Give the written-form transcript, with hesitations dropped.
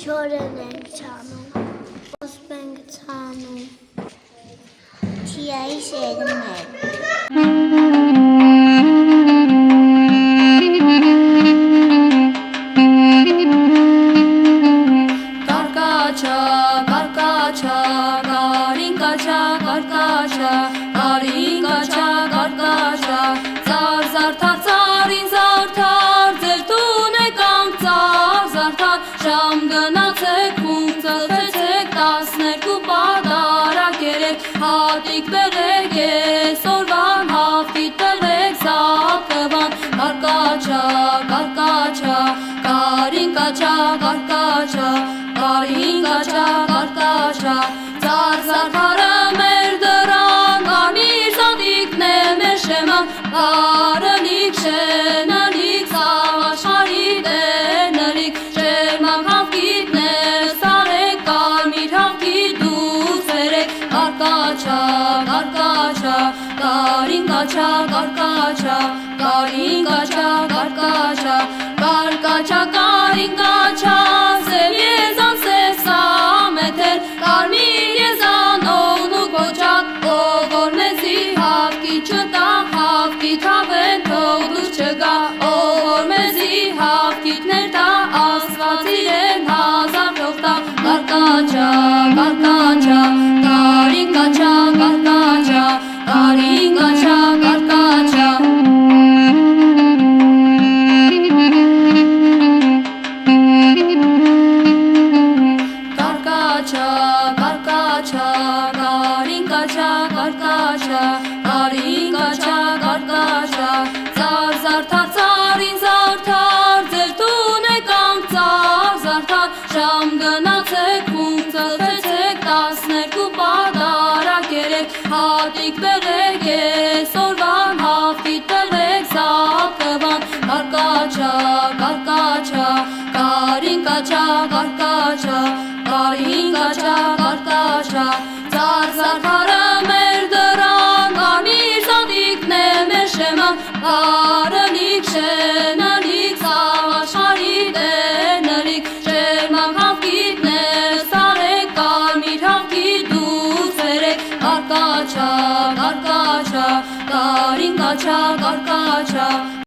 Չորեն ենք չանում, ոսպ ենք ցանում, թիայի շերում են։ Կարկաչա, կարկաչա, կարինկաչա, կարկաչա, կարինկաչա, կարկաչա, ծար, զարդար, ծարին զարդար, ձեր տուն եկանք ծար, զարդար, շամ գնացեք ում ծխեցեք 12 պատարակ երեք, հատիկ բերեք այսօրվան, հաղթիտ տվեք զապկվան, կարկաչա, կարկաչա, կարինկաչա, կարկաչա, կարինկաչա, կարկաչա, ծար զարդարը մեր դրան, կարմիր սանդիկն է մեր շեման, բարելիք շենալիք, սաղաշխարի տենելիք, շերման հավկիտներ սարեք, կարմիր հավկիտ դուք սերեք, կարկաչա, կարկաչա, կարինկաչա, կարկաչա, կարինկաչա, կարկաչա, կարկաչա, կարինկաչա, սև եզան սև սամեթեր, կարմիր եզան օնու կոչակ, ով որ մեզի հավկիտ չտա, հավկիտ հավեն թող դուր չգա, ով որ մեզի հավկիտներ տա, Աստված իրեն հազար թող տա, կարկաչա, կարկաչա, կարինկաչա, կարկաչա, կարինկաչա, կարկաչա, կարկաչա, կարկաչա, կարինկաչա, կարկաչա, կարինկաչա, կարկաչա, ծար, զարդար, ծարին զարդար, ձեր տուն եկանք ծար, զարդար, շամ գնացեք ում ծխեցեք 12 պատարակ երեք, հատիկ բերեք այսօրվան, հաղթիտ տվեք զապկվան, կարկաչա, կարկաչա, կարինկաչա, կարկաչա, կարինկաչա, կարկաչա, ծար զարդարը մեր դրան, կարմիր սանդիկն է մեր շեման, բարելիք շենալիք, սաղաշխարի տենելիք, շերման հավկիտներ սարեք, կարմիր հավկիտ դուք սերեք, կարկաչա, կարկաչա, կարինկաչա, կարկաչա,